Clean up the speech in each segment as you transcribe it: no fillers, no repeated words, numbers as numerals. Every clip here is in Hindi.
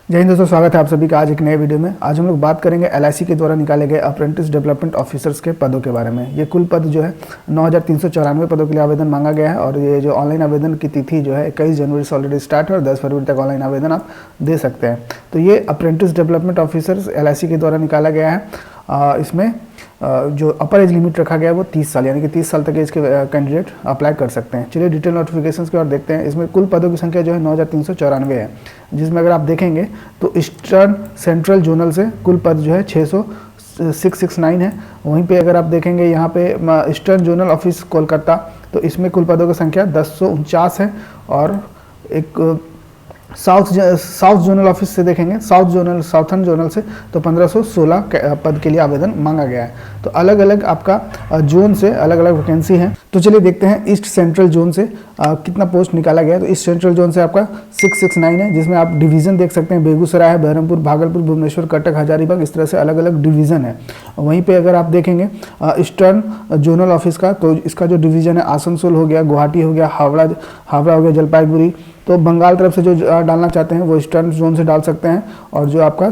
जय हिंद दोस्तों, स्वागत है आप सभी का आज एक नए वीडियो में। आज हम लोग बात करेंगे एलआईसी के द्वारा निकाले गए अप्रेंटिस डेवलपमेंट ऑफिसर्स के पदों के बारे में। ये कुल पद जो है 9,394 पदों के लिए आवेदन मांगा गया है और ये जो ऑनलाइन आवेदन की तिथि जो है 21 जनवरी से ऑलरेडी स्टार्ट है और 10 फरवरी तक ऑनलाइन आवेदन आप दे सकते हैं। तो ये अप्रेंटिस डेवलपमेंट ऑफिसर्स एलआईसी के द्वारा निकाला गया है। इसमें जो अपर एज लिमिट रखा गया है वो 30 साल, यानी कि 30 साल तक एज के कैंडिडेट अप्लाई कर सकते हैं। चलिए डिटेल नोटिफिकेशंस की ओर देखते हैं। इसमें कुल पदों की संख्या जो है 9,394 है, जिसमें अगर आप देखेंगे तो ईस्टर्न सेंट्रल जोनल से कुल पद जो है 669 है। वहीं पे अगर आप देखेंगे यहाँ पे ईस्टर्न जोनल ऑफिस कोलकाता, तो इसमें कुल पदों की संख्या 1049 है। और एक साउथ जोनल ऑफिस से देखेंगे, साउथर्न जोनल से तो 1516 पद के लिए आवेदन मांगा गया है। तो अलग अलग आपका जोन से अलग अलग वैकेंसी है। तो चलिए देखते हैं ईस्ट सेंट्रल जोन से कितना पोस्ट निकाला गया है। तो ईस्ट सेंट्रल जोन से आपका 669 है, जिसमें आप डिवीज़न देख सकते हैं, बेगूसराय है, बहरमपुर, भागलपुर, भुवनेश्वर, कटक, हजारीबाग, इस तरह से अलग अलग डिवीज़न है। वहीं पे अगर आप देखेंगे ईस्टर्न जोनल ऑफिस का, तो इसका जो डिवीज़न है आसनसोल हो गया, गुवाहाटी हो गया, हावड़ा हो गया, जलपाईगुड़ी। तो बंगाल तरफ से जो डालना चाहते हैं वो ईस्टर्न जोन से डाल सकते हैं, और जो आपका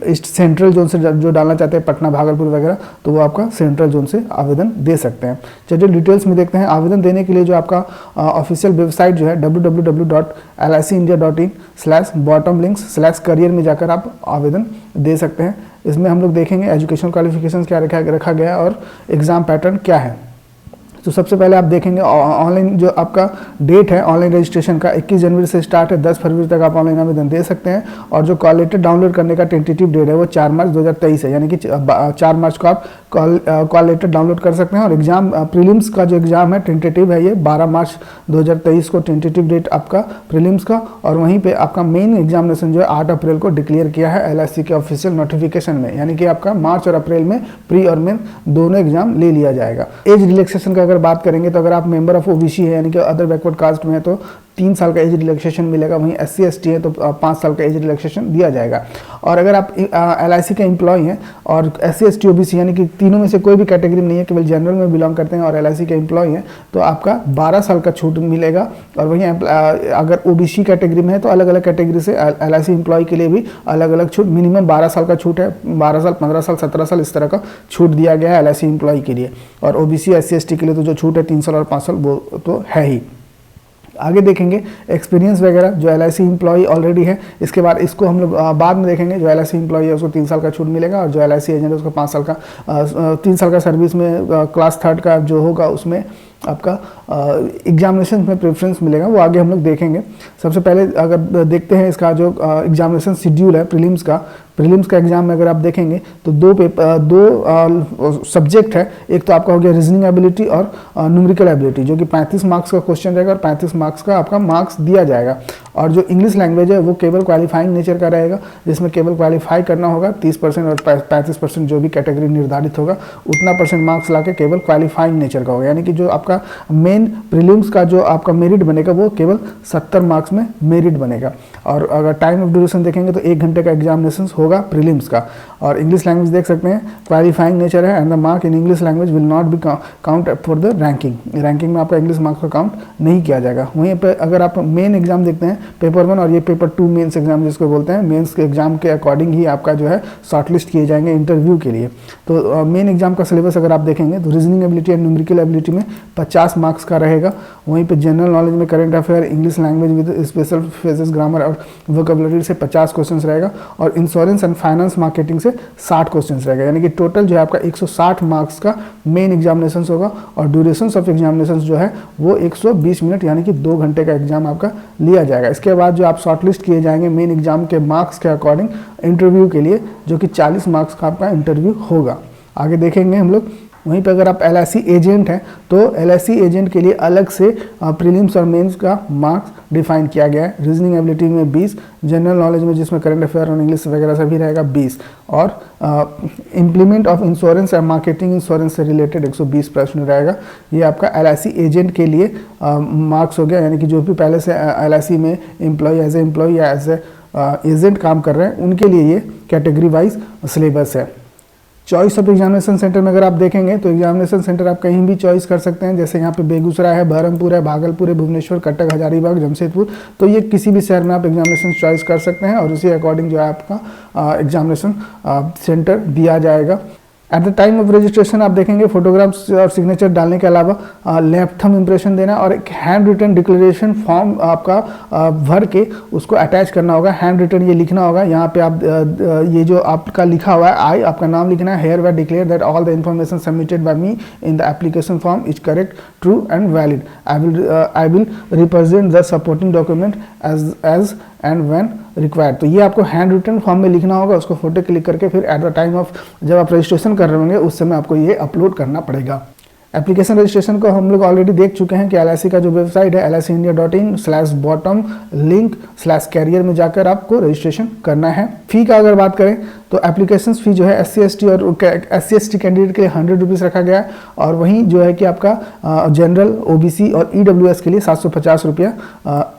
ईस्ट सेंट्रल जोन से जो डालना चाहते हैं पटना, भागलपुर वगैरह, तो वो आपका सेंट्रल जोन से आवेदन दे सकते हैं। चलिए डिटेल्स में देखते हैं। आवेदन देने के लिए जो आपका ऑफिशियल वेबसाइट जो है www.licindia.in/bottom/career में जाकर आप आवेदन दे सकते हैं। इसमें हम लोग देखेंगे एजुकेशनल क्वालिफिकेशंस क्या रखा गया है और एग्ज़ाम पैटर्न क्या है। तो सबसे पहले आप देखेंगे ऑनलाइन जो आपका डेट है ऑनलाइन रजिस्ट्रेशन का 21 जनवरी से स्टार्ट है, 10 फरवरी तक आप ऑनलाइन आवेदन दे सकते हैं। और जो कॉल लेटर डाउनलोड करने का टेंटेटिव डेट है वो 4 मार्च 2023 है, यानी कि 4 मार्च को आप कॉल लेटर डाउनलोड कर सकते हैं। और एग्जाम प्रीलिम्स का जो एग्जाम है टेंटेटिव है, ये 12 मार्च 2023 को टेंटेटिव डेट आपका प्रीलिम्स का। और वहीं पे आपका मेन एग्जामिनेशन जो है 8 अप्रैल को डिक्लेयर किया है एलआईसी के ऑफिशियल नोटिफिकेशन में, यानी कि आपका मार्च और अप्रैल में प्री और मेन दोनों एग्जाम ले लिया जाएगा। एज रिलैक्सेशन का अगर बात करेंगे तो अगर आप मेंबर ऑफ ओबीसी है, यानी कि अदर बैकवर्ड कास्ट में है, तो 3 साल का एज रिलैक्सेशन मिलेगा। वहीं SC ST है तो 5 साल का एज रिलैक्सेशन दिया जाएगा। और अगर आप LIC का एम्प्लॉय हैं और SC ST OBC यानी कि तीनों में से कोई भी कैटेगरी में नहीं है, केवल जनरल में बिलोंग करते हैं और LIC के एम्प्लॉय हैं, तो आपका 12 साल का छूट मिलेगा। और वहीं अगर OBC कैटेगरी में है तो अलग अलग कैटेगरी से LIC एम्प्लॉय के लिए भी अलग अलग छूट, मिनिमम 12 साल का छूट है, 12 साल, 15 साल, 17 साल, इस तरह का छूट दिया गया है LIC एम्प्लॉय के लिए। और OBC SC ST के लिए तो जो छूट है 3 साल और 5 साल वो तो है ही। आगे देखेंगे एक्सपीरियंस वगैरह, जो LIC एम्प्लॉय ऑलरेडी है, इसके बाद इसको हम लोग बाद में देखेंगे। जो LIC एम्प्लॉय है उसको 3 साल का छूट मिलेगा, और जो LIC एजेंट है उसको 5 साल का 3 साल का सर्विस में क्लास 3 का जो होगा उसमें आपका एग्जामिनेशन में प्रेफरेंस मिलेगा, वो आगे हम लोग देखेंगे। सबसे पहले अगर देखते हैं इसका जो एग्जामिनेशन शेड्यूल है प्रीलिम्स का एग्जाम में अगर आप देखेंगे तो दो सब्जेक्ट है। एक तो आपका हो गया रीजनिंग एबिलिटी और न्यूमेरिकल एबिलिटी, जो कि 35 मार्क्स का क्वेश्चन रहेगा और 35 मार्क्स का आपका मार्क्स दिया जाएगा। और जो इंग्लिश लैंग्वेज है वो केवल क्वालिफाइंग नेचर का रहेगा, जिसमें केवल क्वालिफाई करना होगा 30% और 35% जो भी कैटेगरी निर्धारित होगा उतना % मार्क्स ला के केवल क्वालिफाइंग नेचर का होगा। यानी कि जो आपका मेन प्रीलिम्स का जो आपका मेरिट बनेगा वो केवल 70 मार्क्स में मेरिट बनेगा। और अगर टाइम ऑफ ड्यूरेशन देखेंगे तो 1 घंटे का एग्जामिनेशन होगा प्रीलिम्स का। और इंग्लिश लैंग्वेज देख सकते हैं क्वालिफाइंग नेचर है, and the mark in English language will not be count for the ranking में आपका इंग्लिश मार्क्स का काउंट नहीं किया जाएगा। वहीं पर अगर आप मेन एग्जाम देखते हैं पेपर 1 और ये पेपर 2 मेंस एग्जाम जिसको बोलते हैं, मेंस के एग्जाम के अकॉर्डिंग ही आपका जो है शॉर्टलिस्ट किए जाएंगे इंटरव्यू के लिए। तो मेन एग्जाम का सिलेबस अगर आप देखेंगे तो reasoning ability and numerical ability में 50 मार्क्स का रहेगा। वहीं पे जनरल नॉलेज में current affair, English language with special phrases, grammar और वोकैबुलरी से 50 क्वेश्चंस रहेगा। और इंश्योरेंस एंड फाइनेंस मार्केटिंग से 60 क्वेश्चंस रहेगा, यानी कि टोटल जो है आपका 160 मार्क्स का मेन एग्जामिनेशन होगा। और ड्यूरेशन ऑफ एग्जामिनेशन जो है वो 120 मिनट, यानी कि 2 घंटे का एग्जाम आपका लिया जाएगा। इसके बाद जो आप शॉर्टलिस्ट किए जाएंगे मेन एग्जाम के मार्क्स के अकॉर्डिंग इंटरव्यू के लिए, जो कि 40 मार्क्स का आपका इंटरव्यू होगा। आगे देखेंगे हम लोग। वहीं पे अगर आप LIC एजेंट हैं तो LIC एजेंट के लिए अलग से प्रीलिम्स और मेंस का मार्क्स डिफाइन किया गया है। रीजनिंग एबिलिटी में 20, जनरल नॉलेज में जिसमें करंट अफेयर और इंग्लिश वगैरह सभी रहेगा 20, और इम्प्लीमेंट ऑफ इंश्योरेंस और मार्केटिंग इंश्योरेंस से रिलेटेड 120 प्रश्न रहेगा। ये आपका LIC एजेंट के लिए मार्क्स हो गया, यानी कि जो भी पहले से LIC में एज ए एम्प्लॉय या एज ए एजेंट काम कर रहे हैं उनके लिए ये कैटेगरी वाइज सिलेबस है। चॉइस ऑफ एग्जामिनेशन सेंटर में अगर आप देखेंगे तो एग्जामिनेशन सेंटर आप कहीं भी चॉइस कर सकते हैं, जैसे यहाँ पे बेगूसराय है, बहरमपुर है, भागलपुर है, भुवनेश्वर, कटक, हजारीबाग, जमशेदपुर। तो ये किसी भी शहर में आप एग्जामिनेशन चॉइस कर सकते हैं और उसी अकॉर्डिंग जो है आपका एग्जामिनेशन सेंटर दिया जाएगा। At the time of registration आप देखेंगे फोटोग्राफ्स और सिग्नेचर डालने के अलावा लेफ्ट थंब इम्प्रेशन देना और एक हैंड रिटन डिक्लेरेशन फॉर्म आपका भर के उसको अटैच करना होगा। हैंड रिटन ये लिखना होगा, यहाँ पे आप ये जो आपका लिखा हुआ है आई, आपका नाम लिखना है। Here we declare that all the information submitted by me in the application form is correct, true and valid. I will represent the supporting document as and when required. तो ये आपको हैंड रिटन फॉर्म में लिखना होगा, उसको फोटो क्लिक करके फिर एट द टाइम ऑफ जब आप रजिस्ट्रेशन कर रहे होंगे उस समय आपको ये अपलोड करना पड़ेगा। एप्लीकेशन रजिस्ट्रेशन को हम लोग ऑलरेडी देख चुके हैं कि LIC का जो वेबसाइट है licindia.in/bottom/link/career में जाकर आपको रजिस्ट्रेशन करना है। फी का अगर बात करें तो एप्लीकेशन फी जो है SC/ST और SC/ST कैंडिडेट के लिए 100 रुपीज़ रखा गया है और वहीं जो है कि आपका जनरल, OBC और EWS के लिए 750 रुपया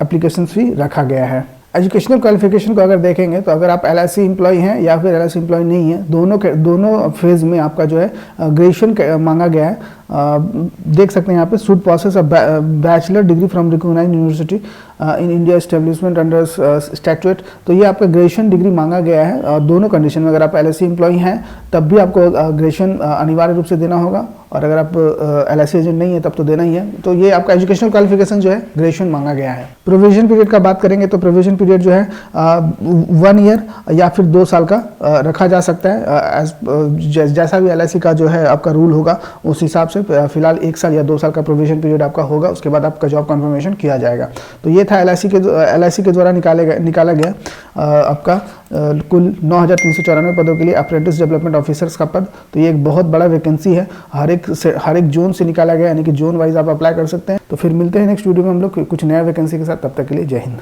एप्लीकेशन फी रखा गया है। एजुकेशनल क्वालिफिकेशन को अगर देखेंगे तो अगर आप LIC एम्प्लॉय हैं या फिर LIC एम्प्लॉय नहीं है, दोनों फेज में आपका जो है ग्रेजुएशन मांगा गया है। देख सकते हैं यहाँ पे should process a bachelor degree from recognized university in India establishment under statute. तो ये आपका ग्रेजुएशन डिग्री मांगा गया है दोनों कंडीशन में। अगर आप LIC एम्प्लॉय हैं तब भी आपको ग्रेजुएशन अनिवार्य रूप से देना होगा और अगर आप LIC एजेंट नहीं है तब तो देना ही है। तो ये आपका एजुकेशनल क्वालिफिकेशन जो है ग्रेजुएशन मांगा गया है। प्रोविजन पीरियड का बात करेंगे तो प्रोविजन पीरियड जो है 1 ईयर या फिर 2 साल का रखा जा सकता है। जैसा भी LIC का जो है आपका रूल होगा उस हिसाब से फिलहाल 1 साल या 2 साल का प्रोविजन पीरियड आपका होगा, उसके बाद आपका जॉब कंफर्मेशन किया जाएगा। तो ये था LIC के द्वारा निकाला गया आपका कुल 9,394 पदों के लिए अप्रेंटिस डेवलपमेंट ऑफिसर्स का पद। तो ये एक बहुत बड़ा वैकेंसी है, हर एक जोन से निकाला गया, यानी कि जोन वाइज आप अप्लाई कर सकते हैं। तो फिर मिलते हैं नेक्स्ट वीडियो में हम लोग कुछ नया वैकेंसी के साथ। तब तक के लिए जय हिंद।